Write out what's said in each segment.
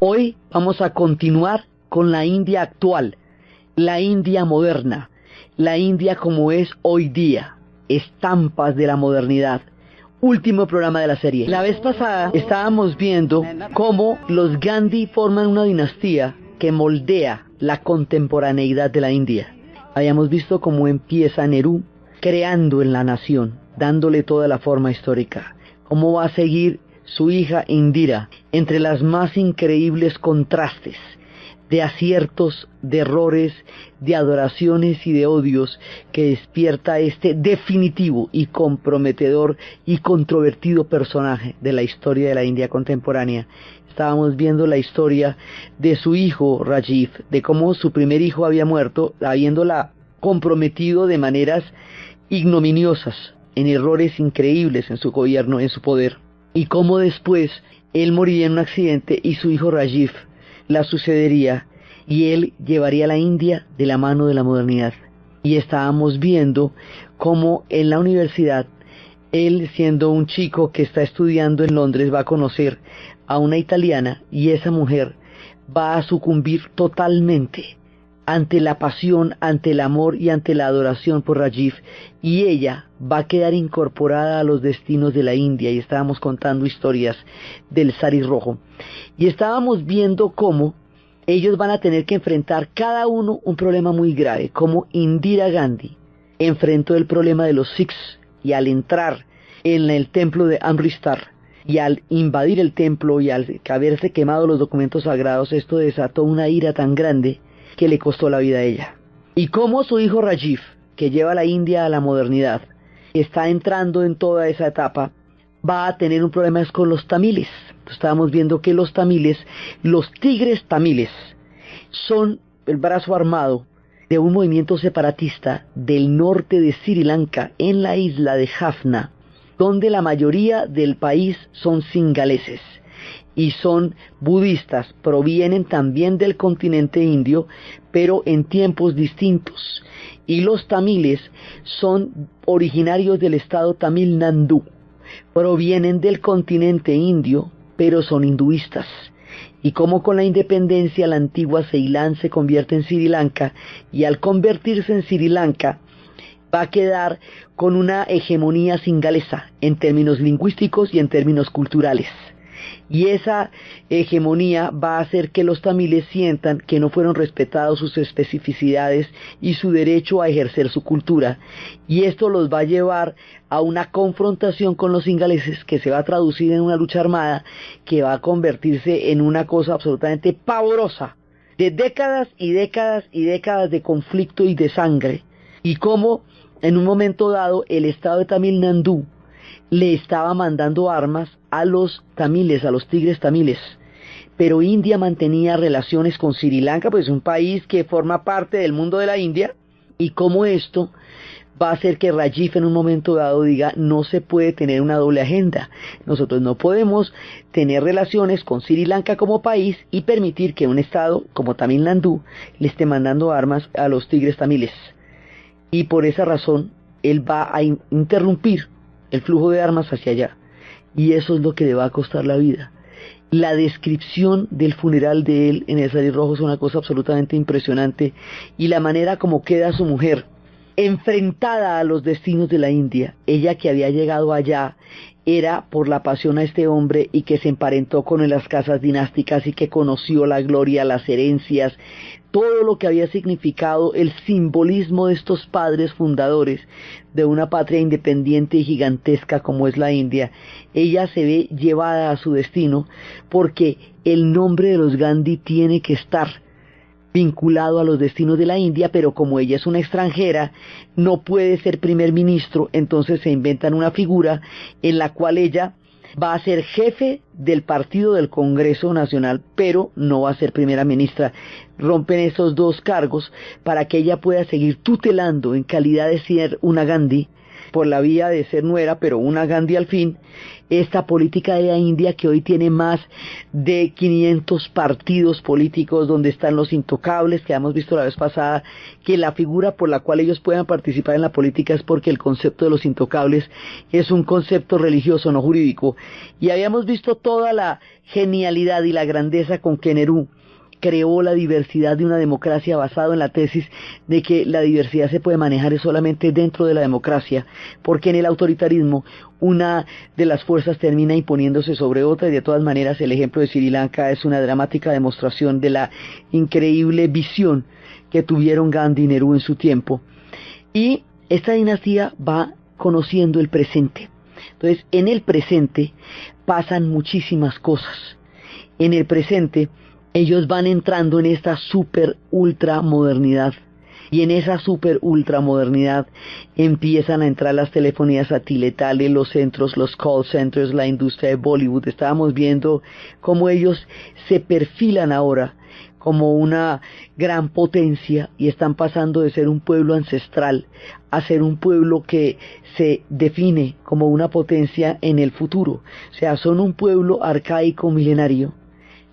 Hoy vamos a continuar con la India actual, la India moderna, la India como es hoy día, estampas de la modernidad. Último programa de la serie. La vez pasada estábamos viendo cómo los Gandhi forman una dinastía que moldea la contemporaneidad de la India. Habíamos visto cómo empieza Nehru creando en la nación, dándole toda la forma histórica. Cómo va a seguir su hija Indira, entre las más increíbles contrastes de aciertos, de errores, de adoraciones y de odios que despierta este definitivo y comprometedor y controvertido personaje de la historia de la India contemporánea. Estábamos viendo la historia de su hijo Rajiv, de cómo su primer hijo había muerto, habiéndola comprometido de maneras ignominiosas, en errores increíbles en su gobierno, en su poder, y cómo después él moriría en un accidente y su hijo Rajiv la sucedería y él llevaría a la India de la mano de la modernidad. Y estábamos viendo cómo en la universidad, él siendo un chico que está estudiando en Londres, va a conocer a una italiana y esa mujer va a sucumbir totalmente ante la pasión, ante el amor y ante la adoración por Rajiv, y ella va a quedar incorporada a los destinos de la India. Y estábamos contando historias del sari rojo y estábamos viendo cómo ellos van a tener que enfrentar cada uno un problema muy grave, como Indira Gandhi enfrentó el problema de los Sikhs, y al entrar en el templo de Amritsar y al invadir el templo y al haberse quemado los documentos sagrados, esto desató una ira tan grande que le costó la vida a ella. Y cómo su hijo Rajiv, que lleva a la India a la modernidad, está entrando en toda esa etapa, va a tener un problema con los tamiles. Estábamos viendo que los tamiles, los tigres tamiles, son el brazo armado de un movimiento separatista del norte de Sri Lanka, en la isla de Jaffna, donde la mayoría del país son singaleses y son budistas, provienen también del continente indio, pero en tiempos distintos. Y los tamiles son originarios del estado Tamil Nadu, provienen del continente indio, pero son hinduistas. Y como con la independencia la antigua Ceilán se convierte en Sri Lanka, y al convertirse en Sri Lanka va a quedar con una hegemonía singalesa en términos lingüísticos y en términos culturales. Y esa hegemonía va a hacer que los tamiles sientan que no fueron respetados sus especificidades y su derecho a ejercer su cultura, y esto los va a llevar a una confrontación con los singaleses que se va a traducir en una lucha armada que va a convertirse en una cosa absolutamente pavorosa, de décadas y décadas y décadas de conflicto y de sangre, y cómo en un momento dado el estado de Tamil Nadu le estaba mandando armas a los tamiles, a los tigres tamiles, pero India mantenía relaciones con Sri Lanka, pues es un país que forma parte del mundo de la India, y como esto va a hacer que Rajiv en un momento dado diga: no se puede tener una doble agenda, nosotros no podemos tener relaciones con Sri Lanka como país y permitir que un estado como Tamil Nadu le esté mandando armas a los tigres tamiles, y por esa razón él va a interrumpir el flujo de armas hacia allá, y eso es lo que le va a costar la vida. La descripción del funeral de él en el sari rojo es una cosa absolutamente impresionante, y la manera como queda su mujer enfrentada a los destinos de la India. Ella, que había llegado allá era por la pasión a este hombre y que se emparentó con las casas dinásticas y que conoció la gloria, las herencias, todo lo que había significado el simbolismo de estos padres fundadores de una patria independiente y gigantesca como es la India. Ella se ve llevada a su destino porque el nombre de los Gandhi tiene que estar vinculado a los destinos de la India, pero como ella es una extranjera, no puede ser primer ministro, entonces se inventan una figura en la cual ella va a ser jefe del partido del Congreso Nacional, pero no va a ser primera ministra. Rompen esos dos cargos para que ella pueda seguir tutelando en calidad de ser una Gandhi por la vía de ser nuera, pero una Gandhi al fin, esta política de la India que hoy tiene más de 500 partidos políticos donde están los intocables, que hemos visto la vez pasada, que la figura por la cual ellos puedan participar en la política es porque el concepto de los intocables es un concepto religioso, no jurídico. Y habíamos visto toda la genialidad y la grandeza con que Nehru creó la diversidad de una democracia basado en la tesis de que la diversidad se puede manejar solamente dentro de la democracia, porque en el autoritarismo una de las fuerzas termina imponiéndose sobre otra, y de todas maneras el ejemplo de Sri Lanka es una dramática demostración de la increíble visión que tuvieron Gandhi y Nehru en su tiempo. Y esta dinastía va conociendo el presente. Entonces, en el presente pasan muchísimas cosas. En el presente ellos van entrando en esta super ultra modernidad, y en esa super ultra modernidad empiezan a entrar las telefonías satelitales, los centros, los call centers, la industria de Bollywood. Estábamos viendo cómo ellos se perfilan ahora como una gran potencia y están pasando de ser un pueblo ancestral a ser un pueblo que se define como una potencia en el futuro. O sea, son un pueblo arcaico milenario.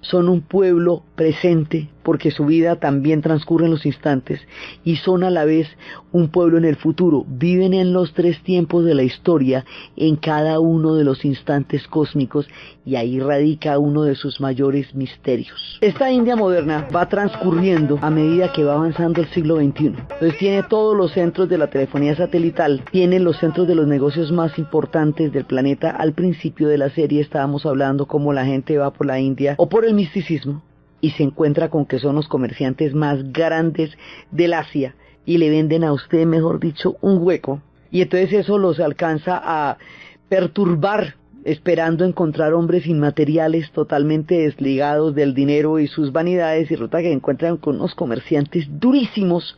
Son un pueblo presente porque su vida también transcurre en los instantes, y son a la vez un pueblo en el futuro. Viven en los tres tiempos de la historia, en cada uno de los instantes cósmicos, y ahí radica uno de sus mayores misterios. Esta India moderna va transcurriendo a medida que va avanzando el siglo XXI. Entonces tiene todos los centros de la telefonía satelital, tiene los centros de los negocios más importantes del planeta. Al principio de la serie estábamos hablando cómo la gente va por la India o por el misticismo y se encuentra con que son los comerciantes más grandes del Asia y le venden a usted, mejor dicho, un hueco, y entonces eso los alcanza a perturbar, esperando encontrar hombres inmateriales totalmente desligados del dinero y sus vanidades, y resulta que encuentran con unos comerciantes durísimos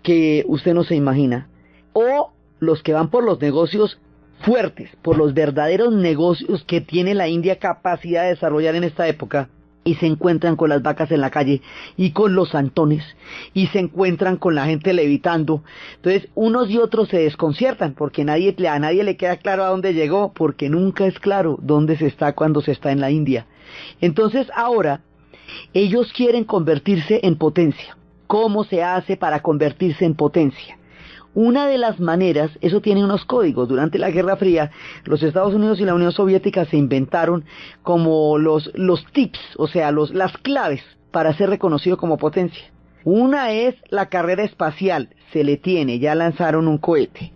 que usted no se imagina, o los que van por los negocios fuertes, por los verdaderos negocios que tiene la India capacidad de desarrollar en esta época, y se encuentran con las vacas en la calle y con los santones, y se encuentran con la gente levitando. Entonces unos y otros se desconciertan porque a nadie le queda claro a dónde llegó, porque nunca es claro dónde se está cuando se está en la India. Entonces ahora ellos quieren convertirse en potencia. ¿Cómo se hace para convertirse en potencia? Una de las maneras, eso tiene unos códigos. Durante la Guerra Fría, los Estados Unidos y la Unión Soviética se inventaron como los tips, o sea, las claves para ser reconocido como potencia. Una es la carrera espacial, se le tiene, ya lanzaron un cohete.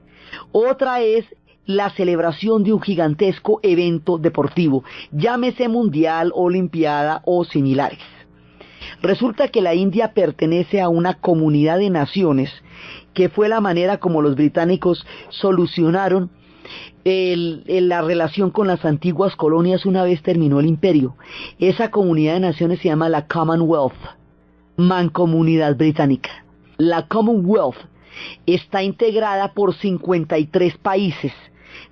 Otra es la celebración de un gigantesco evento deportivo, llámese mundial, olimpiada o similares. Resulta que la India pertenece a una comunidad de naciones, que fue la manera como los británicos solucionaron la relación con las antiguas colonias una vez terminó el imperio. Esa comunidad de naciones se llama la Commonwealth, Mancomunidad Británica. La Commonwealth está integrada por 53 países,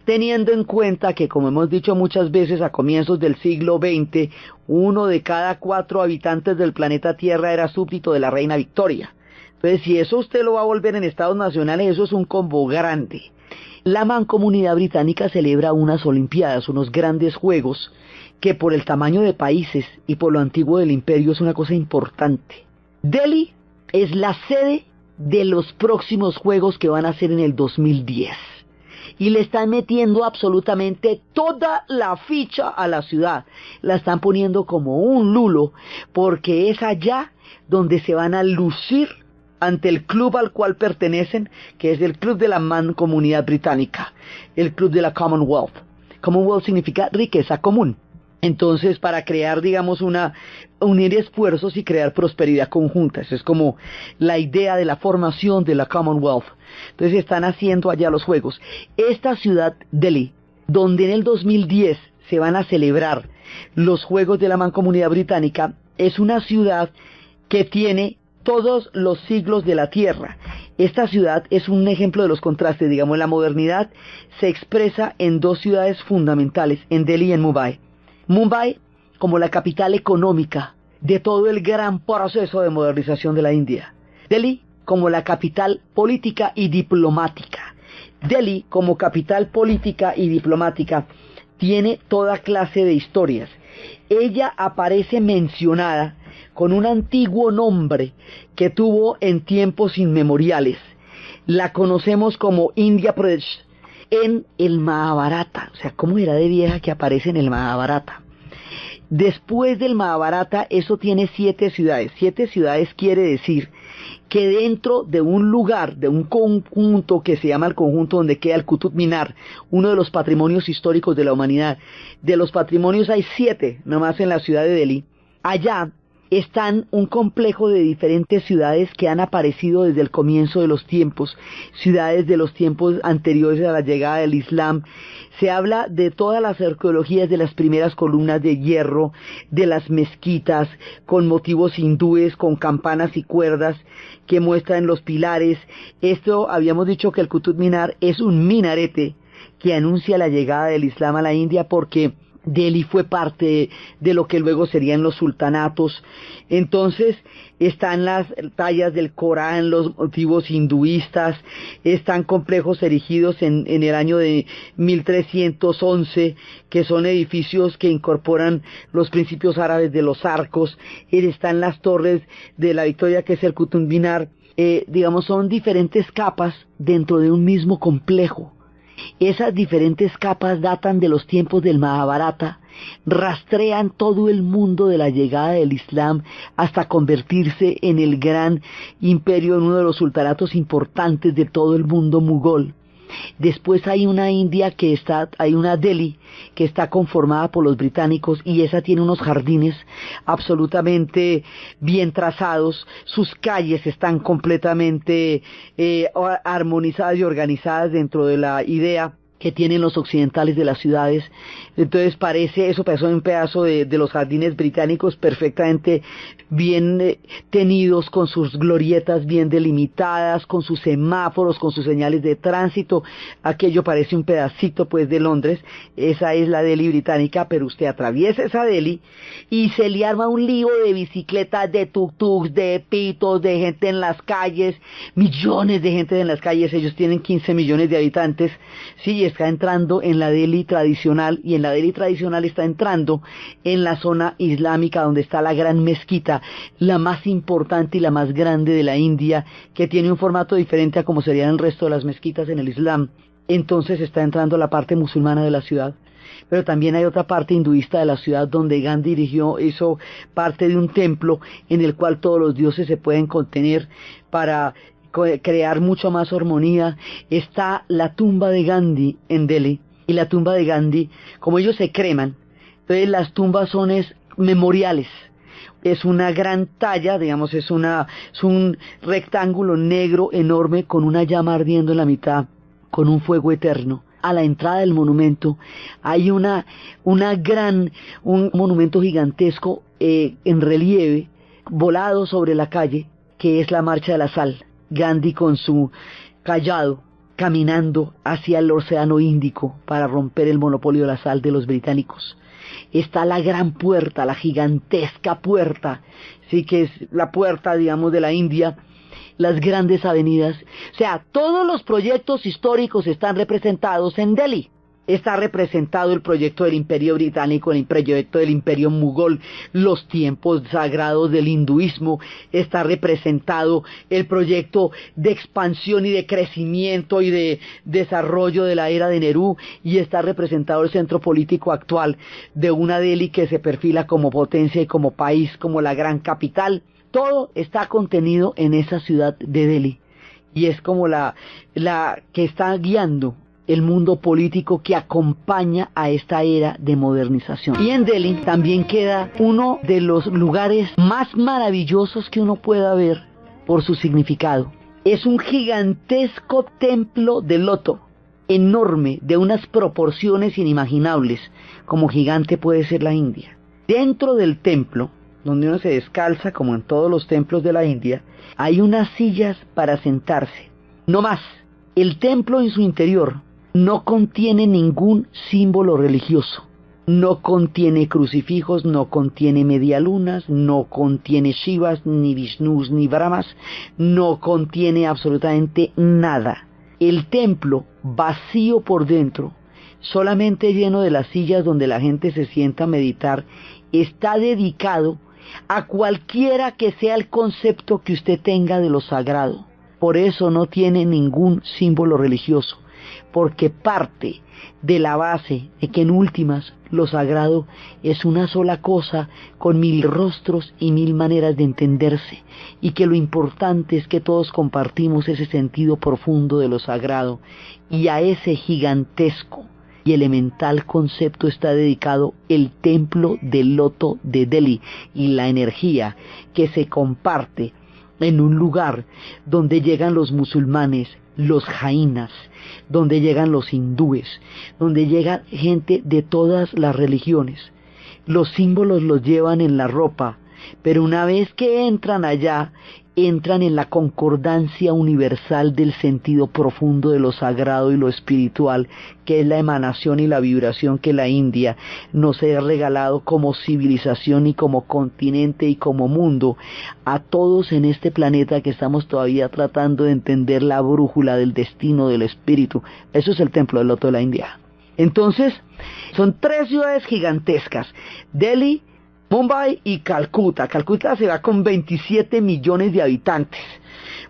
teniendo en cuenta que, como hemos dicho muchas veces, a comienzos del siglo XX, 1 de cada 4 habitantes del planeta Tierra era súbdito de la reina Victoria. Entonces, si eso usted lo va a volver en estados nacionales, eso es un combo grande. La Mancomunidad Británica celebra unas olimpiadas, unos grandes juegos, que por el tamaño de países y por lo antiguo del imperio es una cosa importante. Delhi es la sede de los próximos juegos que van a ser en el 2010. Y le están metiendo absolutamente toda la ficha a la ciudad. La están poniendo como un lulo, porque es allá donde se van a lucir ante el club al cual pertenecen, que es el Club de la Mancomunidad Británica, el Club de la Commonwealth. Commonwealth significa riqueza común. Entonces, para crear, digamos, unir esfuerzos y crear prosperidad conjunta. Esa es como la idea de la formación de la Commonwealth. Entonces, están haciendo allá los juegos. Esta ciudad, Delhi, donde en el 2010 se van a celebrar los Juegos de la Mancomunidad Británica, es una ciudad que tiene todos los siglos de la tierra. Esta ciudad es un ejemplo de los contrastes. Digamos, la modernidad se expresa en dos ciudades fundamentales, en Delhi y en Mumbai. Mumbai como la capital económica de todo el gran proceso de modernización de la India. Delhi como la capital política y diplomática Delhi, como capital política y diplomática, tiene toda clase de historias. Ella aparece mencionada con un antiguo nombre que tuvo en tiempos inmemoriales. La conocemos como India Pradesh en el Mahabharata. O sea, ¿cómo era de vieja que aparece en el Mahabharata? Después del Mahabharata, eso tiene 7 ciudades. 7 ciudades quiere decir que dentro de un lugar, de un conjunto que se llama el conjunto donde queda el Qutub Minar, uno de los patrimonios históricos de la humanidad, de los patrimonios hay 7, nomás en la ciudad de Delhi. Allá están un complejo de diferentes ciudades que han aparecido desde el comienzo de los tiempos, ciudades de los tiempos anteriores a la llegada del Islam. Se habla de todas las arqueologías de las primeras columnas de hierro, de las mezquitas, con motivos hindúes, con campanas y cuerdas que muestran los pilares. Esto, habíamos dicho que el Qutub Minar es un minarete que anuncia la llegada del Islam a la India, porque Delhi fue parte de lo que luego serían los sultanatos. Entonces están las tallas del Corán, los motivos hinduistas, están complejos erigidos en el año de 1311, que son edificios que incorporan los principios árabes de los arcos. Están las torres de la Victoria, que es el Qutub Minar. Digamos, son diferentes capas dentro de un mismo complejo. Esas diferentes capas datan de los tiempos del Mahabharata, rastrean todo el mundo de la llegada del Islam hasta convertirse en el gran imperio, en uno de los sultanatos importantes de todo el mundo mogol. Después hay una hay una Delhi que está conformada por los británicos, y esa tiene unos jardines absolutamente bien trazados, sus calles están completamente armonizadas y organizadas dentro de la idea que tienen los occidentales de las ciudades. Entonces eso pasó en un pedazo de los jardines británicos perfectamente bien tenidos, con sus glorietas bien delimitadas, con sus semáforos, con sus señales de tránsito. Aquello parece un pedacito pues de Londres. Esa es la Delhi británica, pero usted atraviesa esa Delhi y se le arma un lío de bicicletas, de tuk-tuks, de pitos, de gente en las calles, millones de gente en las calles. Ellos tienen 15 millones de habitantes, sí, está entrando en la Delhi tradicional, y en la Delhi tradicional está entrando en la zona islámica, donde está la gran mezquita, la más importante y la más grande de la India, que tiene un formato diferente a como serían el resto de las mezquitas en el Islam. Entonces está entrando la parte musulmana de la ciudad, pero también hay otra parte hinduista de la ciudad, donde Gandhi hizo parte de un templo en el cual todos los dioses se pueden contener para crear mucho más armonía. Está la tumba de Gandhi en Delhi, y la tumba de Gandhi, como ellos se creman, entonces las tumbas son memoriales. Es una gran talla, digamos, es un rectángulo negro enorme con una llama ardiendo en la mitad, con un fuego eterno. A la entrada del monumento hay un monumento gigantesco en relieve, volado sobre la calle, que es la Marcha de la Sal. Gandhi con su cayado caminando hacia el Océano Índico para romper el monopolio de la sal de los británicos. Está la gran puerta, la gigantesca puerta, sí, que es la puerta, digamos, de la India, las grandes avenidas. O sea, todos los proyectos históricos están representados en Delhi. Está representado el proyecto del Imperio Británico, el proyecto del Imperio Mogol, los tiempos sagrados del hinduismo. Está representado el proyecto de expansión y de crecimiento y de desarrollo de la era de Nehru, y está representado el centro político actual de una Delhi que se perfila como potencia y como país, como la gran capital. Todo está contenido en esa ciudad de Delhi, y es como la que está guiando el mundo político que acompaña a esta era de modernización. Y en Delhi también queda uno de los lugares más maravillosos que uno pueda ver por su significado. Es un gigantesco templo de loto, enorme, de unas proporciones inimaginables, como gigante puede ser la India. Dentro del templo, donde uno se descalza, como en todos los templos de la India, hay unas sillas para sentarse. No más. El templo en su interior no contiene ningún símbolo religioso, no contiene crucifijos, no contiene medialunas, no contiene Shivas, ni Vishnus, ni Brahmas, no contiene absolutamente nada. El templo, vacío por dentro, solamente lleno de las sillas donde la gente se sienta a meditar, está dedicado a cualquiera que sea el concepto que usted tenga de lo sagrado. Por eso no tiene ningún símbolo religioso, porque parte de la base de que en últimas lo sagrado es una sola cosa con 1000 rostros y 1000 maneras de entenderse, y que lo importante es que todos compartimos ese sentido profundo de lo sagrado, y a ese gigantesco y elemental concepto está dedicado el templo del loto de Delhi, y la energía que se comparte en un lugar donde llegan los musulmanes, los jainas, donde llegan los hindúes, donde llega gente de todas las religiones. Los símbolos los llevan en la ropa, pero una vez que entran allá, entran en la concordancia universal del sentido profundo de lo sagrado y lo espiritual, que es la emanación y la vibración que la India nos ha regalado como civilización y como continente y como mundo a todos en este planeta que estamos todavía tratando de entender la brújula del destino del espíritu. Eso es el templo del loto de la India. Entonces, son 3 ciudades gigantescas: Delhi, Mumbai y Calcuta. Calcuta se va con 27 millones de habitantes.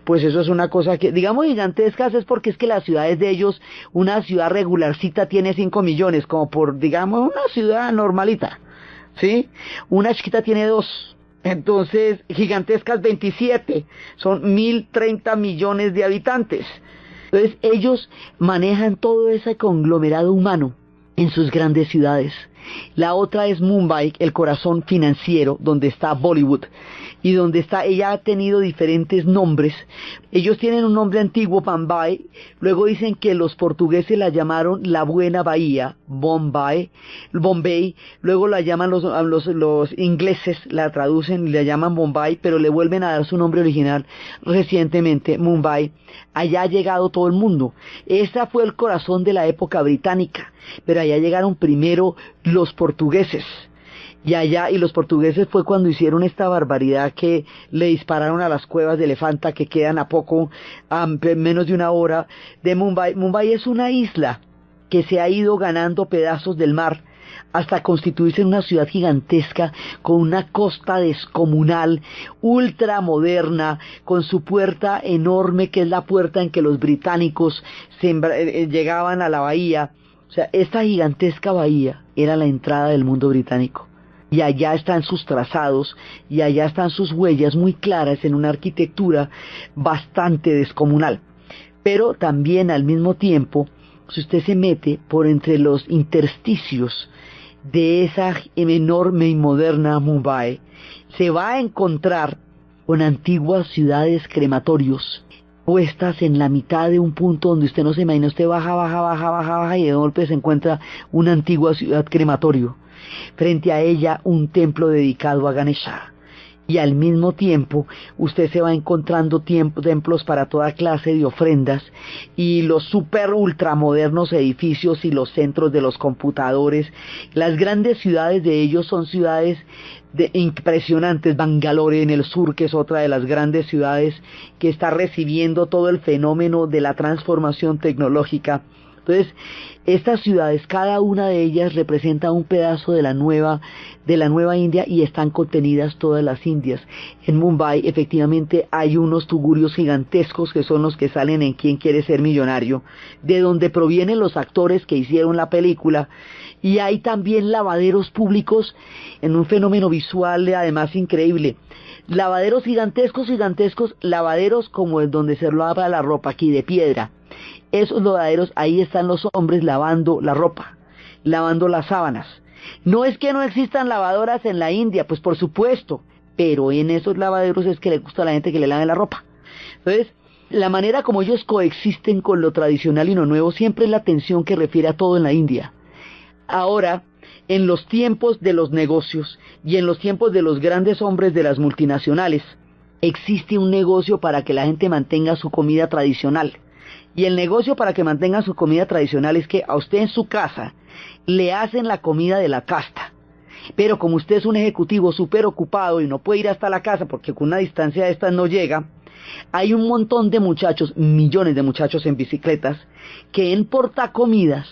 Pues eso es una cosa que, digamos, gigantescas, es porque es que las ciudades de ellos, una ciudad regularcita tiene 5 millones, como por, digamos, una ciudad normalita, ¿sí? Una chiquita tiene 2. Entonces, gigantescas 27, son 1030 millones de habitantes. Entonces, ellos manejan todo ese conglomerado humano en sus grandes ciudades. La otra es Mumbai, el corazón financiero, donde está Bollywood, y donde está, ella ha tenido diferentes nombres. Ellos tienen un nombre antiguo, Bombay, luego dicen que los portugueses la llamaron la buena bahía, Bombay, luego la llaman los ingleses, la traducen y la llaman Bombay, pero le vuelven a dar su nombre original recientemente, Mumbai. Allá ha llegado todo el mundo. Esa fue el corazón de la época británica, pero allá llegaron primero los portugueses. Y los portugueses fue cuando hicieron esta barbaridad que le dispararon a las cuevas de Elefanta, que quedan a poco, menos de una hora de Mumbai. Mumbai es una isla que se ha ido ganando pedazos del mar hasta constituirse en una ciudad gigantesca con una costa descomunal, ultramoderna, con su puerta enorme, que es la puerta en que los británicos llegaban a la bahía. O sea, esta gigantesca bahía era la entrada del mundo británico. Y allá están sus trazados, y allá están sus huellas muy claras en una arquitectura bastante descomunal. Pero también al mismo tiempo, si usted se mete por entre los intersticios de esa enorme y moderna Mumbai, se va a encontrar con antiguas ciudades crematorios, puestas en la mitad de un punto donde usted no se imagina. Usted baja, y de golpe se encuentra una antigua ciudad crematorio. Frente a ella un templo dedicado a Ganesha. Y al mismo tiempo usted se va encontrando templos para toda clase de ofrendas, y los super ultramodernos edificios y los centros de los computadores. Las grandes ciudades de ellos son ciudades impresionantes. Bangalore en el sur, que es otra de las grandes ciudades que está recibiendo todo el fenómeno de la transformación tecnológica. Entonces, estas ciudades, cada una de ellas representa un pedazo de la nueva India, y están contenidas todas las Indias. En Mumbai, efectivamente, hay unos tugurios gigantescos que son los que salen en ¿Quién quiere ser millonario?, de donde provienen los actores que hicieron la película. Y hay también lavaderos públicos en un fenómeno visual además increíble. Lavaderos gigantescos, lavaderos como el donde se lava la ropa aquí, de piedra. Esos lavaderos, ahí están los hombres lavando la ropa, lavando las sábanas. No es que no existan lavadoras en la India, pues por supuesto, pero en esos lavaderos es que le gusta a la gente que le lave la ropa. Entonces, la manera como ellos coexisten con lo tradicional y lo nuevo siempre es la tensión que refiere a todo en la India. Ahora, en los tiempos de los negocios y en los tiempos de los grandes hombres de las multinacionales, existe un negocio para que la gente mantenga su comida tradicional. Y el negocio para que mantenga su comida tradicional es que a usted en su casa le hacen la comida de la casta. Pero como usted es un ejecutivo súper ocupado y no puede ir hasta la casa porque con una distancia de estas no llega, Hay un montón de muchachos, millones de muchachos en bicicletas, que en portacomidas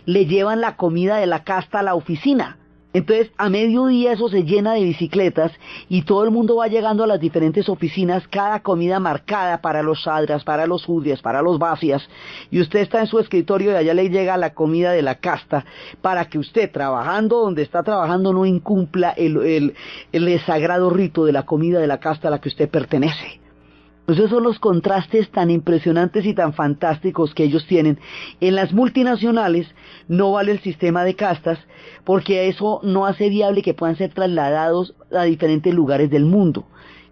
le llevan la comida de la casta a la oficina. Entonces, a mediodía eso se llena de bicicletas y todo el mundo va llegando a las diferentes oficinas, cada comida marcada para los sadras, para los judías, para los vacías, y usted está en su escritorio y allá le llega la comida de la casta para que usted, trabajando donde está trabajando, no incumpla el sagrado rito de la comida de la casta a la que usted pertenece. Esos son los contrastes tan impresionantes y tan fantásticos que ellos tienen. En las multinacionales no vale el sistema de castas porque eso no hace viable que puedan ser trasladados a diferentes lugares del mundo.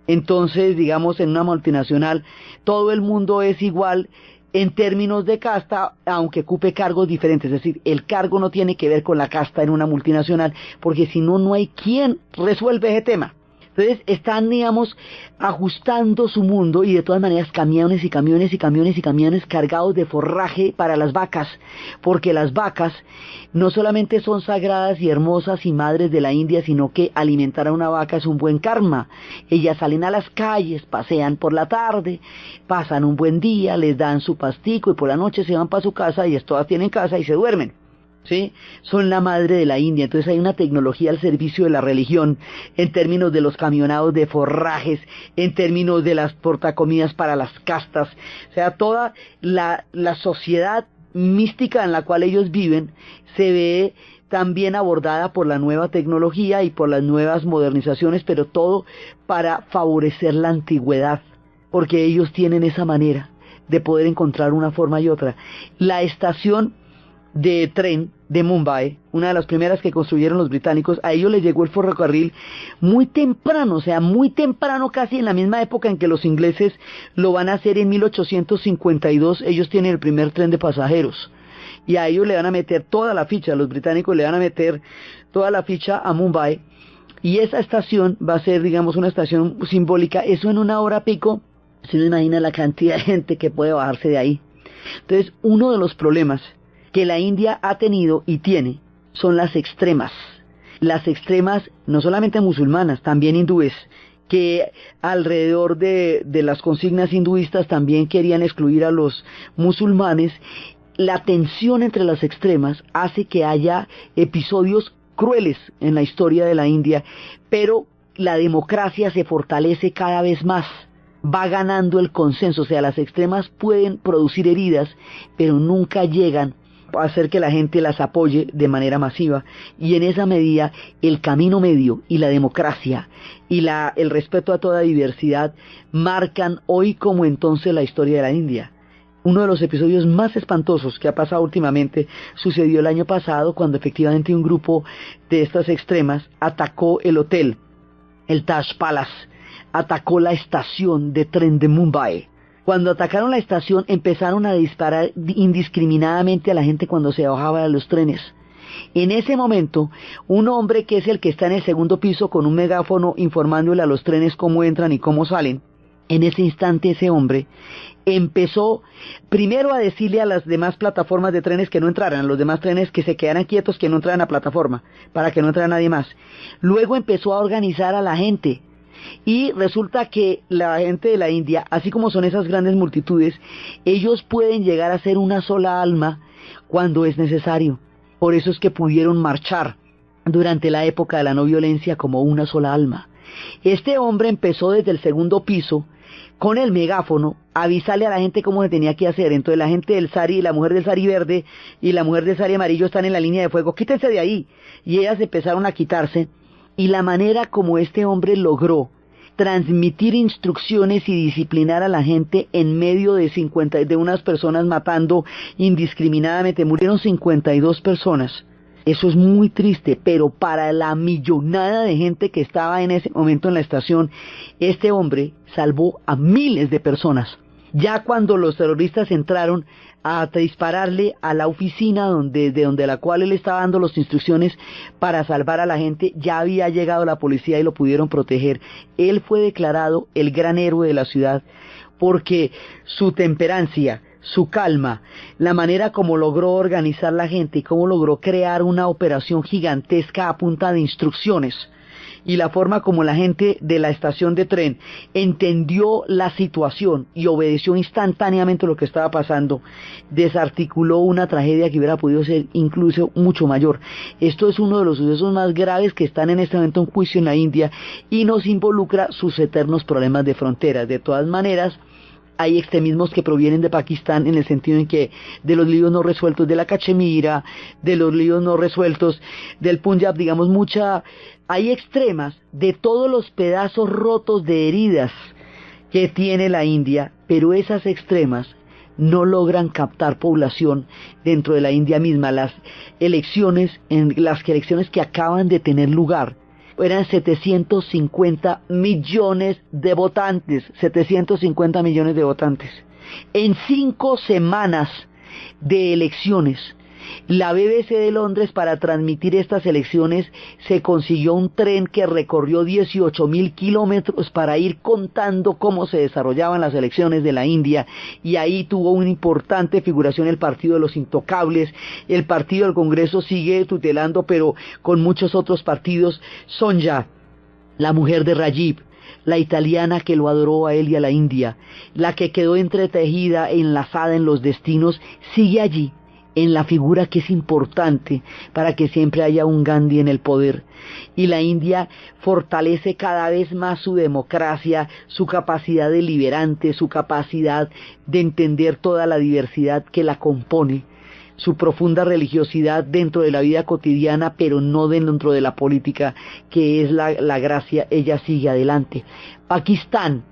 Entonces, digamos, en una multinacional todo el mundo es igual en términos de casta, aunque ocupe cargos diferentes. Es decir, el cargo no tiene que ver con la casta en una multinacional porque si no, no hay quien resuelva ese tema. Entonces están, digamos, ajustando su mundo y de todas maneras camiones y camiones y camiones y camiones cargados de forraje para las vacas, porque las vacas no solamente son sagradas y hermosas y madres de la India, sino que alimentar a una vaca es un buen karma. Ellas salen a las calles, pasean por la tarde, pasan un buen día, les dan su pastico y por la noche se van para su casa y todas tienen casa y se duermen. ¿Sí? Son la madre de la India. Entonces hay una tecnología al servicio de la religión en términos de los camionados de forrajes, en términos de las portacomidas para las castas. O sea, toda la sociedad mística en la cual ellos viven se ve también abordada por la nueva tecnología y por las nuevas modernizaciones, pero todo para favorecer la antigüedad, porque ellos tienen esa manera de poder encontrar una forma y otra. La estación de tren de Mumbai, una de las primeras que construyeron los británicos, a ellos les llegó el ferrocarril muy temprano, o sea, muy temprano, casi en la misma época en que los ingleses lo van a hacer en 1852, ellos tienen el primer tren de pasajeros, y a ellos le van a meter toda la ficha, a los británicos le van a meter toda la ficha a Mumbai, y esa estación va a ser, digamos, una estación simbólica. Eso en una hora pico, se me imagina la cantidad de gente que puede bajarse de ahí. Entonces, uno de los problemas que la India ha tenido y tiene son las extremas no solamente musulmanas, también hindúes, que alrededor de las consignas hinduistas también querían excluir a los musulmanes. La tensión entre las extremas hace que haya episodios crueles en la historia de la India, pero la democracia se fortalece cada vez más, va ganando el consenso. O sea, las extremas pueden producir heridas, pero nunca llegan hacer que la gente las apoye de manera masiva, y en esa medida el camino medio y la democracia y el respeto a toda diversidad marcan hoy como entonces la historia de la India. Uno de los episodios más espantosos que ha pasado últimamente sucedió el año pasado, cuando efectivamente un grupo de estas extremas atacó el hotel, el Taj Palace, atacó la estación de tren de Mumbai. Cuando atacaron la estación, empezaron a disparar indiscriminadamente a la gente cuando se bajaba de los trenes. En ese momento, un hombre que es el que está en el segundo piso con un megáfono informándole a los trenes cómo entran y cómo salen, en ese instante ese hombre empezó primero a decirle a las demás plataformas de trenes que no entraran, a los demás trenes que se quedaran quietos, que no entraran a plataforma, para que no entrara nadie más. Luego empezó a organizar a la gente. Y resulta que la gente de la India, así como son esas grandes multitudes, ellos pueden llegar a ser una sola alma cuando es necesario. Por eso es que pudieron marchar durante la época de la no violencia como una sola alma. Este hombre empezó desde el segundo piso con el megáfono a avisarle a la gente cómo se tenía que hacer. Entonces la gente del sari, la mujer del sari verde y la mujer del sari amarillo están en la línea de fuego, quítense de ahí. Y ellas empezaron a quitarse, y la manera como este hombre logró transmitir instrucciones y disciplinar a la gente en medio de unas personas matando indiscriminadamente, murieron 52 personas. Eso es muy triste, pero para la millonada de gente que estaba en ese momento en la estación, este hombre salvó a miles de personas. Ya cuando los terroristas entraron a dispararle a la oficina de la cual él estaba dando las instrucciones para salvar a la gente, ya había llegado la policía y lo pudieron proteger. Él fue declarado el gran héroe de la ciudad porque su temperancia, su calma, la manera como logró organizar la gente y cómo logró crear una operación gigantesca a punta de instrucciones y la forma como la gente de la estación de tren entendió la situación y obedeció instantáneamente lo que estaba pasando, desarticuló una tragedia que hubiera podido ser incluso mucho mayor. Esto es uno de los sucesos más graves que están en este momento en juicio en la India y nos involucra sus eternos problemas de fronteras. De todas maneras, hay extremismos que provienen de Pakistán en el sentido en que de los líos no resueltos de la Cachemira, de los líos no resueltos del Punjab, digamos hay extremas de todos los pedazos rotos de heridas que tiene la India, pero esas extremas no logran captar población dentro de la India misma. Las elecciones que acaban de tener lugar eran 750 millones de votantes, 750 millones de votantes. En 5 semanas de elecciones, la BBC de Londres, para transmitir estas elecciones, se consiguió un tren que recorrió 18.000 kilómetros para ir contando cómo se desarrollaban las elecciones de la India, y ahí tuvo una importante figuración el Partido de los Intocables. El Partido del Congreso sigue tutelando, pero con muchos otros partidos. Sonia, la mujer de Rajiv, la italiana que lo adoró a él y a la India, la que quedó entretejida, enlazada en los destinos, sigue allí, en la figura que es importante para que siempre haya un Gandhi en el poder. Y la India fortalece cada vez más su democracia, su capacidad deliberante, su capacidad de entender toda la diversidad que la compone, su profunda religiosidad dentro de la vida cotidiana, pero no dentro de la política, que es la gracia. Ella sigue adelante. Pakistán,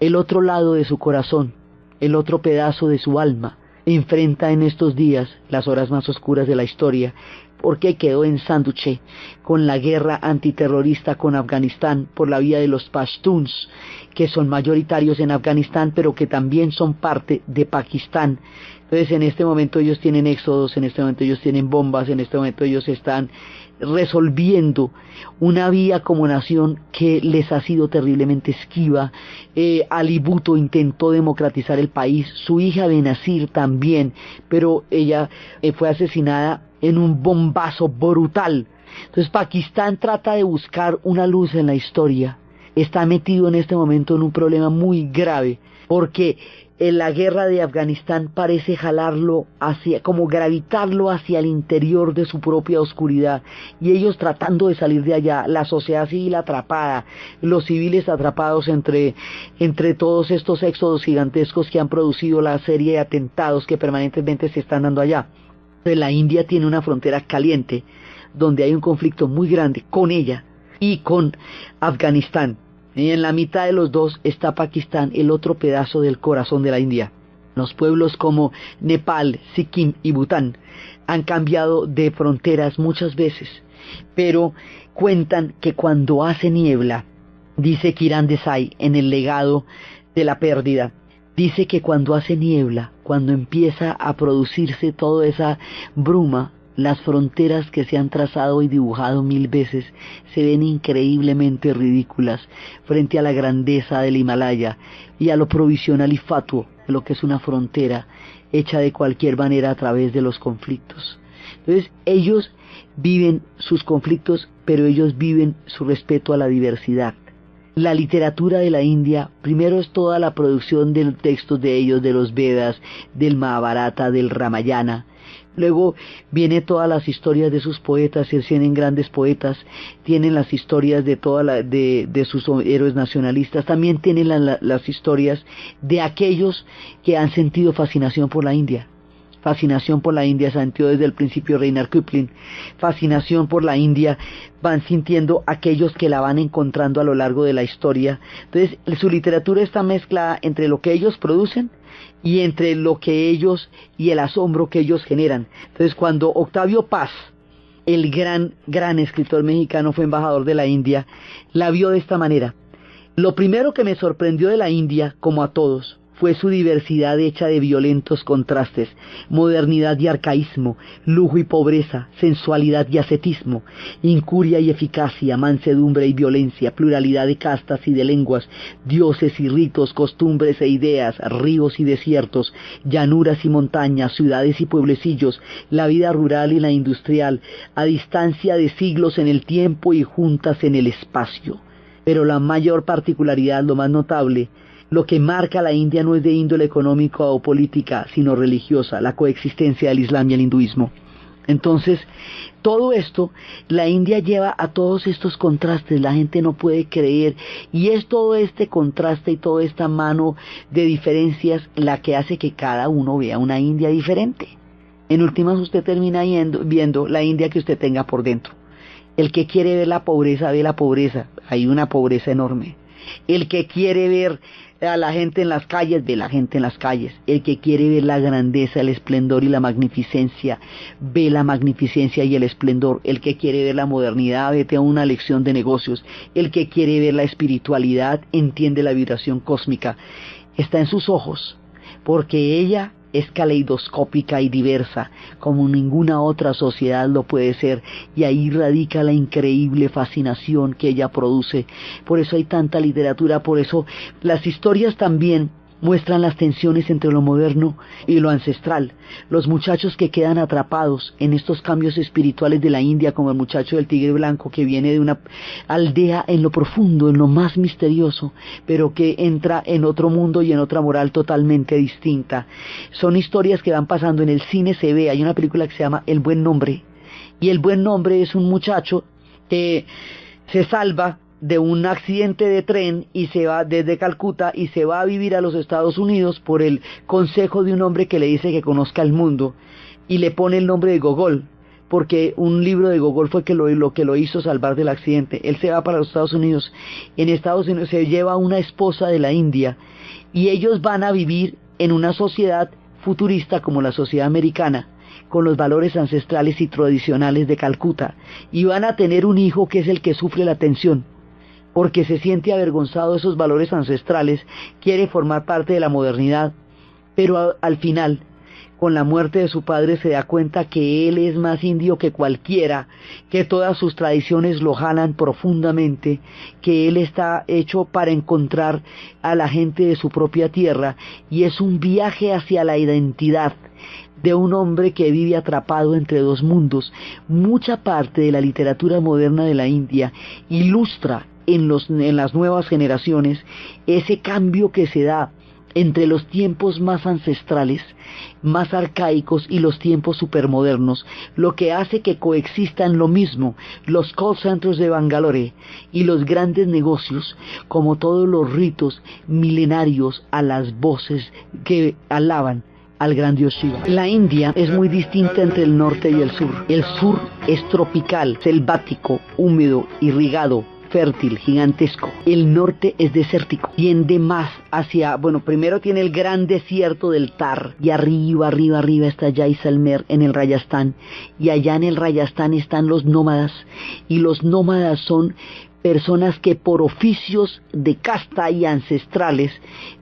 el otro lado de su corazón, el otro pedazo de su alma, enfrenta en estos días las horas más oscuras de la historia, porque quedó en sánduche con la guerra antiterrorista con Afganistán por la vía de los Pashtuns, que son mayoritarios en Afganistán, pero que también son parte de Pakistán. Entonces, en este momento ellos tienen éxodos, en este momento ellos tienen bombas, en este momento ellos están resolviendo una vía como nación que les ha sido terriblemente esquiva. Ali Bhutto intentó democratizar el país, su hija Benazir también, pero ella fue asesinada en un bombazo brutal. Entonces Pakistán trata de buscar una luz en la historia. Está metido en este momento en un problema muy grave, porque en la guerra de Afganistán parece jalarlo como gravitarlo hacia el interior de su propia oscuridad, y ellos tratando de salir de allá, la sociedad civil atrapada, los civiles atrapados entre todos estos éxodos gigantescos que han producido la serie de atentados que permanentemente se están dando allá. La India tiene una frontera caliente, donde hay un conflicto muy grande con ella y con Afganistán. Y en la mitad de los dos está Pakistán, el otro pedazo del corazón de la India. Los pueblos como Nepal, Sikkim y Bután han cambiado de fronteras muchas veces, pero cuentan que cuando hace niebla, dice Kiran Desai en el legado de la pérdida, dice que cuando hace niebla, cuando empieza a producirse toda esa bruma, las fronteras que se han trazado y dibujado 1000 veces se ven increíblemente ridículas frente a la grandeza del Himalaya y a lo provisional y fatuo de lo que es una frontera hecha de cualquier manera a través de los conflictos. Entonces ellos viven sus conflictos, pero ellos viven su respeto a la diversidad. La literatura de la India, primero es toda la producción de textos de ellos, de los Vedas, del Mahabharata, del Ramayana. Luego viene todas las historias de sus poetas, ellos tienen grandes poetas, tienen las historias de sus héroes nacionalistas, también tienen las historias de aquellos que han sentido fascinación por la India. Fascinación por la India sintió desde el principio Rudyard Kipling, fascinación por la India van sintiendo aquellos que la van encontrando a lo largo de la historia. Entonces su literatura está mezclada entre lo que ellos producen y entre lo que ellos y el asombro que ellos generan. Entonces cuando Octavio Paz, el gran escritor mexicano, fue embajador de la India, la vio de esta manera. Lo primero que me sorprendió de la India, como a todos, fue su diversidad hecha de violentos contrastes, modernidad y arcaísmo, lujo y pobreza, sensualidad y ascetismo, incuria y eficacia, mansedumbre y violencia, pluralidad de castas y de lenguas, dioses y ritos, costumbres e ideas, ríos y desiertos, llanuras y montañas, ciudades y pueblecillos, la vida rural y la industrial, a distancia de siglos en el tiempo y juntas en el espacio. Pero la mayor particularidad, lo más notable, lo que marca a la India no es de índole económica o política, sino religiosa, la coexistencia del Islam y el hinduismo. Entonces, todo esto, la India lleva a todos estos contrastes, la gente no puede creer, y es todo este contraste y toda esta mano de diferencias la que hace que cada uno vea una India diferente. En últimas, usted termina viendo la India que usted tenga por dentro. El que quiere ver la pobreza, ve la pobreza, hay una pobreza enorme. El que quiere ver a la gente en las calles, ve la gente en las calles. El que quiere ver la grandeza, el esplendor y la magnificencia, ve la magnificencia y el esplendor. El que quiere ver la modernidad, vete a una lección de negocios. El que quiere ver la espiritualidad, entiende la vibración cósmica. Está en sus ojos, porque ella es caleidoscópica y diversa, como ninguna otra sociedad lo puede ser, y ahí radica la increíble fascinación que ella produce. Por eso hay tanta literatura, por eso las historias también muestran las tensiones entre lo moderno y lo ancestral. Los muchachos que quedan atrapados en estos cambios espirituales de la India, como el muchacho del tigre blanco que viene de una aldea en lo profundo, en lo más misterioso, pero que entra en otro mundo y en otra moral totalmente distinta. Son historias que van pasando en el cine, se ve, hay una película que se llama El Buen Nombre, y El Buen Nombre es un muchacho que se salva de un accidente de tren y se va desde Calcuta y se va a vivir a los Estados Unidos por el consejo de un hombre que le dice que conozca el mundo, y le pone el nombre de Gogol, porque un libro de Gogol fue lo que lo hizo salvar del accidente. Él se va para los Estados Unidos. En Estados Unidos se lleva a una esposa de la India y ellos van a vivir en una sociedad futurista como la sociedad americana, con los valores ancestrales y tradicionales de Calcuta, y van a tener un hijo que es el que sufre la tensión, porque se siente avergonzado de esos valores ancestrales, quiere formar parte de la modernidad, pero al final, con la muerte de su padre, se da cuenta que él es más indio que cualquiera, que todas sus tradiciones lo jalan profundamente, que él está hecho para encontrar a la gente de su propia tierra, y es un viaje hacia la identidad de un hombre que vive atrapado entre dos mundos. Mucha parte de la literatura moderna de la India ilustra en las nuevas generaciones ese cambio que se da entre los tiempos más ancestrales, más arcaicos, y los tiempos supermodernos, lo que hace que coexistan lo mismo los call centers de Bangalore y los grandes negocios, como todos los ritos milenarios a las voces que alaban al gran Dios Shiva. La India es muy distinta entre el norte y el sur. El sur es tropical, selvático, húmedo, irrigado, fértil, gigantesco. El norte es desértico, tiende más hacia, primero tiene el gran desierto del Thar, y arriba está Jaisalmer en el Rajasthan, y allá en el Rajasthan están los nómadas, y los nómadas son personas que por oficios de casta y ancestrales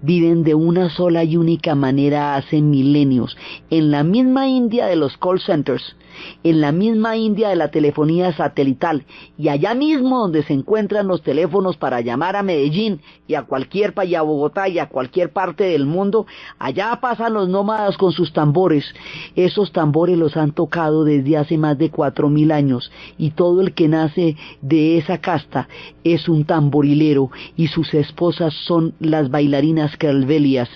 viven de una sola y única manera hace milenios. En la misma India de los call centers, en la misma India de la telefonía satelital, y allá mismo donde se encuentran los teléfonos para llamar a Medellín y a a Bogotá y a cualquier parte del mundo, allá pasan los nómadas con sus tambores. Esos tambores los han tocado desde hace más de 4000 años, y todo el que nace de esa casta es un tamborilero, y sus esposas son las bailarinas keralvelias,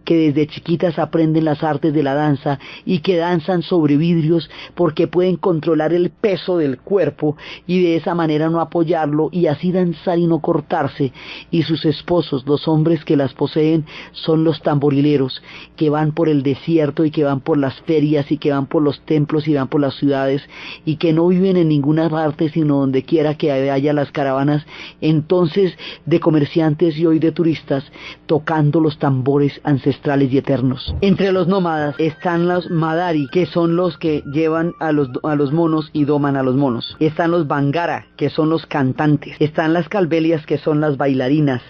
que desde chiquitas aprenden las artes de la danza y que danzan sobre vidrios porque pueden controlar el peso del cuerpo y de esa manera no apoyarlo, y así danzar y no cortarse. Y sus esposos, los hombres que las poseen, son los tamborileros, que van por el desierto y que van por las ferias y que van por los templos y van por las ciudades, y que no viven en ninguna parte sino donde quiera que haya las caravanas caravanas, entonces de comerciantes y hoy de turistas, tocando los tambores ancestrales y eternos. Entre los nómadas están los Madari, que son los que llevan a los monos y doman a los monos. Están los Bangara, que son los cantantes. Están las Calbelias, que son las bailarinas.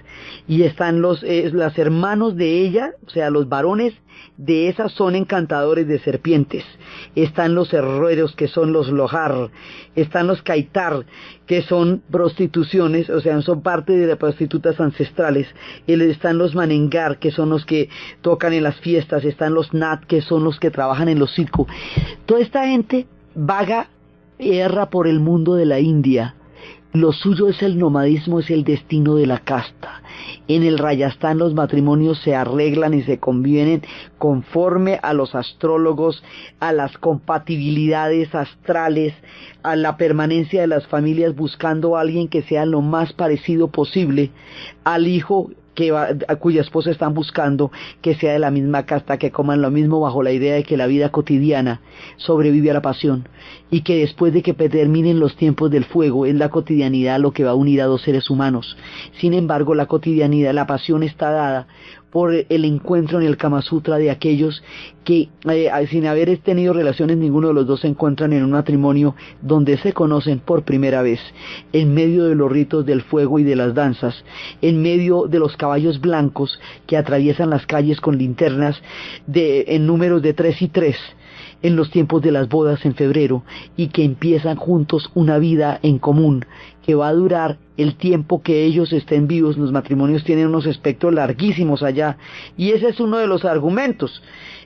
Y están los hermanos de ella, o sea, los varones de esas son encantadores de serpientes. Están los herreros, que son los Lojar. Están los Kaitar, que son prostituciones, o sea, son parte de las prostitutas ancestrales. Están los Manengar, que son los que tocan en las fiestas. Están los Nat, que son los que trabajan en los circos. Toda esta gente vaga y erra por el mundo de la India. Lo suyo es el nomadismo, es el destino de la casta. En el Rayastán los matrimonios se arreglan y se convienen conforme a los astrólogos, a las compatibilidades astrales, a la permanencia de las familias, buscando a alguien que sea lo más parecido posible al hijo a cuya esposa están buscando, que sea de la misma casta, que coman lo mismo, bajo la idea de que la vida cotidiana sobrevive a la pasión, y que después de que terminen los tiempos del fuego, es la cotidianidad lo que va a unir a dos seres humanos. Sin embargo, la cotidianidad, la pasión está dada por el encuentro en el Kama Sutra de aquellos que sin haber tenido relaciones ninguno de los dos se encuentran en un matrimonio donde se conocen por primera vez, en medio de los ritos del fuego y de las danzas, en medio de los caballos blancos que atraviesan las calles con linternas en números de 3 y 3, en los tiempos de las bodas en febrero, y que empiezan juntos una vida en común que va a durar el tiempo que ellos estén vivos. Los matrimonios tienen unos espectros larguísimos allá, y ese es uno de los argumentos.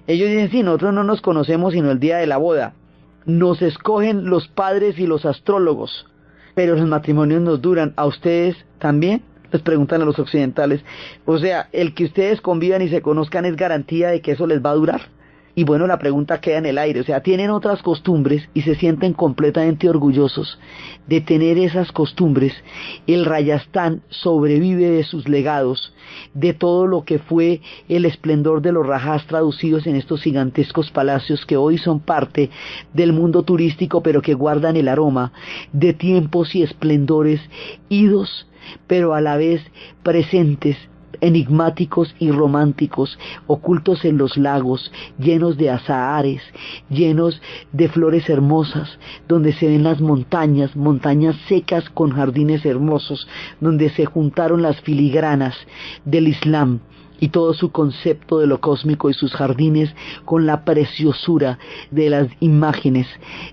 Ellos dicen, sí, nosotros no nos conocemos sino el día de la boda, nos escogen los padres y los astrólogos, pero los matrimonios nos duran. ¿A ustedes también? Les preguntan a los occidentales. O sea, el que ustedes convivan y se conozcan es garantía de que eso les va a durar. Y bueno, la pregunta queda en el aire. O sea, tienen otras costumbres y se sienten completamente orgullosos de tener esas costumbres. El Rayastán sobrevive de sus legados, de todo lo que fue el esplendor de los Rajas traducidos en estos gigantescos palacios que hoy son parte del mundo turístico, pero que guardan el aroma de tiempos y esplendores idos, pero a la vez presentes, enigmáticos y románticos, ocultos en los lagos, llenos de azahares, llenos de flores hermosas, donde se ven las montañas, montañas secas con jardines hermosos, donde se juntaron las filigranas del Islam y todo su concepto de lo cósmico y sus jardines con la preciosura de las imágenes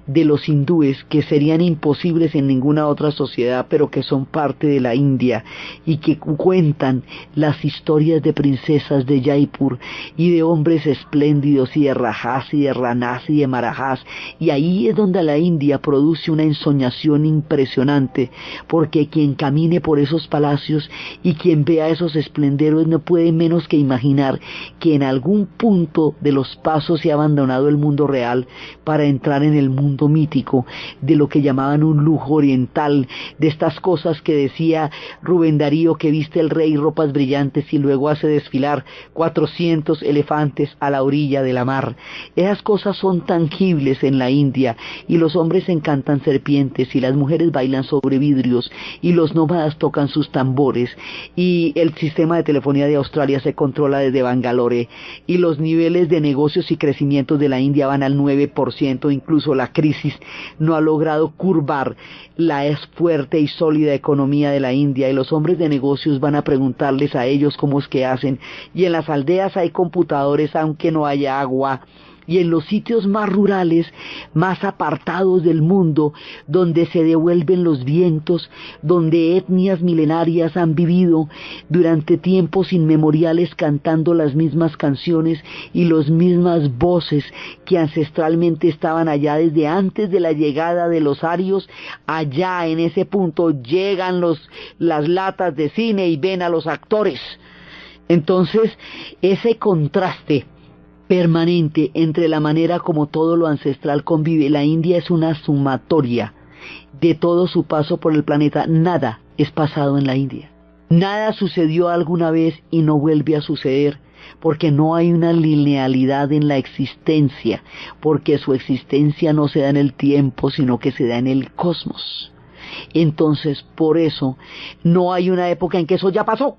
de los hindúes, que serían imposibles en ninguna otra sociedad, pero que son parte de la India, y que cuentan las historias de princesas de Jaipur y de hombres espléndidos y de Rajas y de Ranas y de Marajas. Y ahí es donde la India produce una ensoñación impresionante, porque quien camine por esos palacios y quien vea esos esplendores no puede menos que imaginar que en algún punto de los pasos se ha abandonado el mundo real para entrar en el mundo mítico de lo que llamaban un lujo oriental, de estas cosas que decía Rubén Darío, que viste el rey ropas brillantes y luego hace desfilar 400 elefantes a la orilla de la mar. Esas cosas son tangibles en la India, y los hombres encantan serpientes y las mujeres bailan sobre vidrios y los nómadas tocan sus tambores, y el sistema de telefonía de Australia se controla desde Bangalore, y los niveles de negocios y crecimiento de la India van al 9%, incluso la crisis no ha logrado curvar la fuerte y sólida economía de la India, y los hombres de negocios van a preguntarles a ellos cómo es que hacen, y en las aldeas hay computadores aunque no haya agua, y en los sitios más rurales, más apartados del mundo, donde se devuelven los vientos, donde etnias milenarias han vivido durante tiempos inmemoriales cantando las mismas canciones y las mismas voces que ancestralmente estaban allá desde antes de la llegada de los arios. Allá en ese punto llegan las latas de cine y ven a los actores. Entonces, ese contraste permanente entre la manera como todo lo ancestral convive. La India es una sumatoria de todo su paso por el planeta. Nada es pasado en la India. Nada sucedió alguna vez y no vuelve a suceder, porque no hay una linealidad en la existencia, porque su existencia no se da en el tiempo, sino que se da en el cosmos. Entonces, por eso, no hay una época en que eso ya pasó.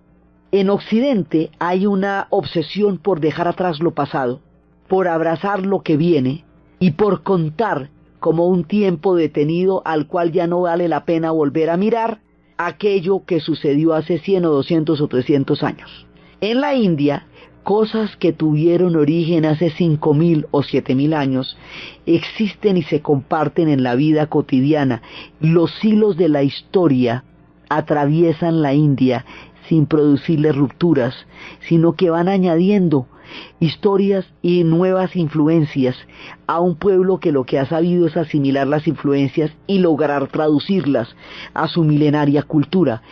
En Occidente hay una obsesión por dejar atrás lo pasado, por abrazar lo que viene y por contar como un tiempo detenido al cual ya no vale la pena volver a mirar aquello que sucedió hace 100 o 200 o 300 años. En la India, cosas que tuvieron origen hace 5.000 o 7.000 años existen y se comparten en la vida cotidiana. Los hilos de la historia atraviesan la India sin producirle rupturas, sino que van añadiendo historias y nuevas influencias a un pueblo que lo que ha sabido es asimilar las influencias y lograr traducirlas a su milenaria cultura.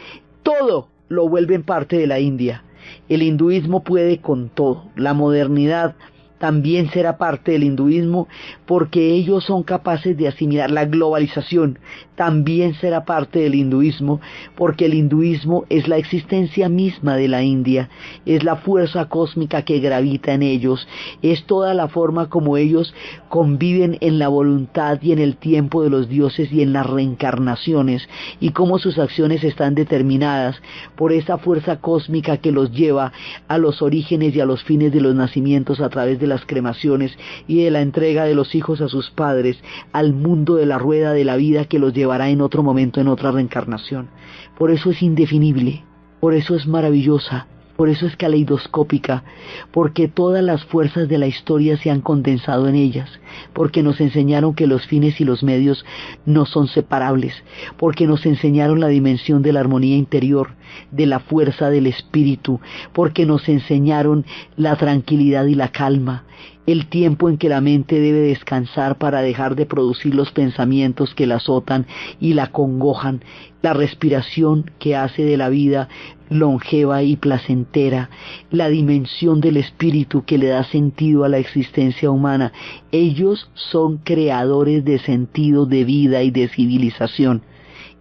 Todo lo vuelven parte de la India. El hinduismo puede con todo. La modernidad también será parte del hinduismo porque ellos son capaces de asimilar la globalización. También será parte del hinduismo porque el hinduismo es la existencia misma de la India, es la fuerza cósmica que gravita en ellos, es toda la forma como ellos conviven en la voluntad y en el tiempo de los dioses y en las reencarnaciones, y cómo sus acciones están determinadas por esa fuerza cósmica que los lleva a los orígenes y a los fines de los nacimientos a través de las cremaciones y de la entrega de los hijos a sus padres al mundo de la rueda de la vida que los llevará en otro momento, en otra reencarnación. Por eso es indefinible, por eso es maravillosa, por eso es caleidoscópica, porque todas las fuerzas de la historia se han condensado en ellas, porque nos enseñaron que los fines y los medios no son separables, porque nos enseñaron la dimensión de la armonía interior, de la fuerza del espíritu, porque nos enseñaron la tranquilidad y la calma, el tiempo en que la mente debe descansar para dejar de producir los pensamientos que la azotan y la congojan, la respiración que hace de la vida longeva y placentera, la dimensión del espíritu que le da sentido a la existencia humana. Ellos son creadores de sentido de vida y de civilización.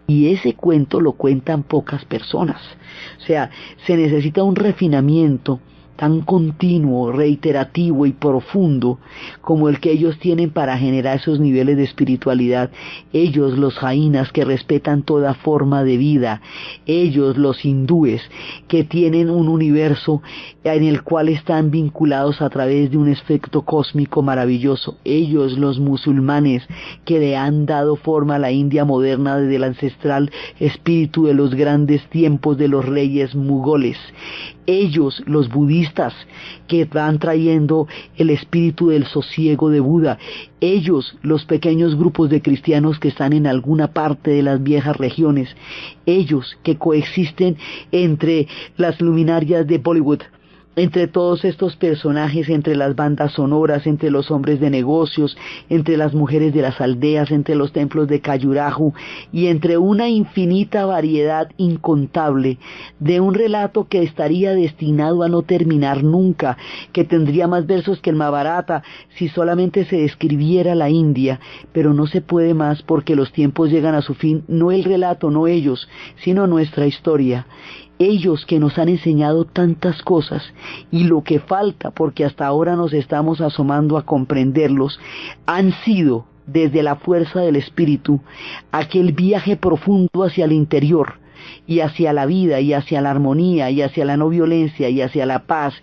Y ese cuento lo cuentan pocas personas. O sea, se necesita un refinamiento tan continuo, reiterativo y profundo como el que ellos tienen para generar esos niveles de espiritualidad. Ellos, los jainas, que respetan toda forma de vida. Ellos, los hindúes, que tienen un universo en el cual están vinculados a través de un efecto cósmico maravilloso. Ellos, los musulmanes, que le han dado forma a la India moderna desde el ancestral espíritu de los grandes tiempos de los reyes mugoles. Ellos, los budistas, que van trayendo el espíritu del sosiego de Buda. Ellos, los pequeños grupos de cristianos que están en alguna parte de las viejas regiones. Ellos, que coexisten entre las luminarias de Bollywood, entre todos estos personajes, entre las bandas sonoras, entre los hombres de negocios, entre las mujeres de las aldeas, entre los templos de Khajuraho y entre una infinita variedad incontable de un relato que estaría destinado a no terminar nunca, que tendría más versos que el Mahabharata si solamente se describiera la India, pero no se puede más porque los tiempos llegan a su fin, no el relato, no ellos, sino nuestra historia. Ellos que nos han enseñado tantas cosas y lo que falta, porque hasta ahora nos estamos asomando a comprenderlos, han sido, desde la fuerza del espíritu, aquel viaje profundo hacia el interior y hacia la vida y hacia la armonía y hacia la no violencia y hacia la paz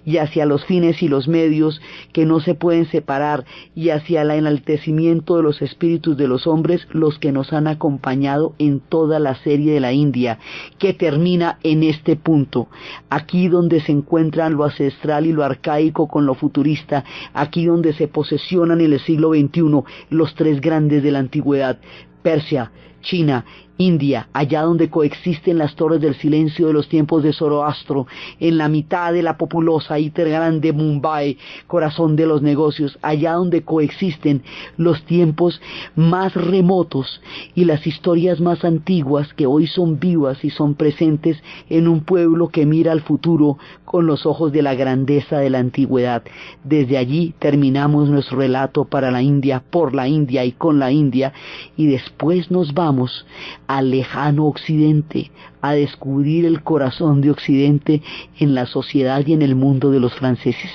y hacia los fines y los medios que no se pueden separar y hacia el enaltecimiento de los espíritus de los hombres, los que nos han acompañado en toda la serie de la India, que termina en este punto, aquí donde se encuentran lo ancestral y lo arcaico con lo futurista, aquí donde se posesionan en el siglo XXI los tres grandes de la antigüedad, Persia, China, India, allá donde coexisten las torres del silencio de los tiempos de Zoroastro, en la mitad de la populosa y grande Mumbai, corazón de los negocios, allá donde coexisten los tiempos más remotos y las historias más antiguas que hoy son vivas y son presentes en un pueblo que mira al futuro con los ojos de la grandeza de la antigüedad. Desde allí terminamos nuestro relato para la India, por la India y con la India, y después nos vamos al lejano occidente, a descubrir el corazón de occidente en la sociedad y en el mundo de los franceses.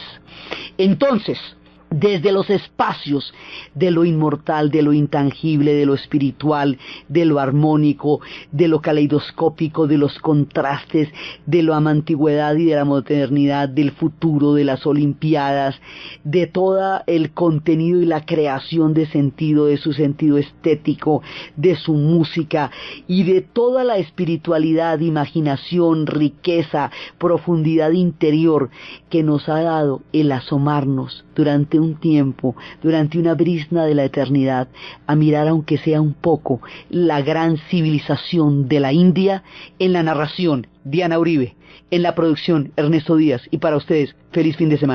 Entonces, desde los espacios de lo inmortal, de lo intangible, de lo espiritual, de lo armónico, de lo caleidoscópico, de los contrastes, de la antigüedad y de la modernidad, del futuro, de las Olimpiadas, de todo el contenido y la creación de sentido, de su sentido estético, de su música y de toda la espiritualidad, imaginación, riqueza, profundidad interior que nos ha dado el asomarnos durante un tiempo, durante una brisna de la eternidad, a mirar aunque sea un poco la gran civilización de la India. En la narración, Diana Uribe, en la producción, Ernesto Díaz, y para ustedes, feliz fin de semana.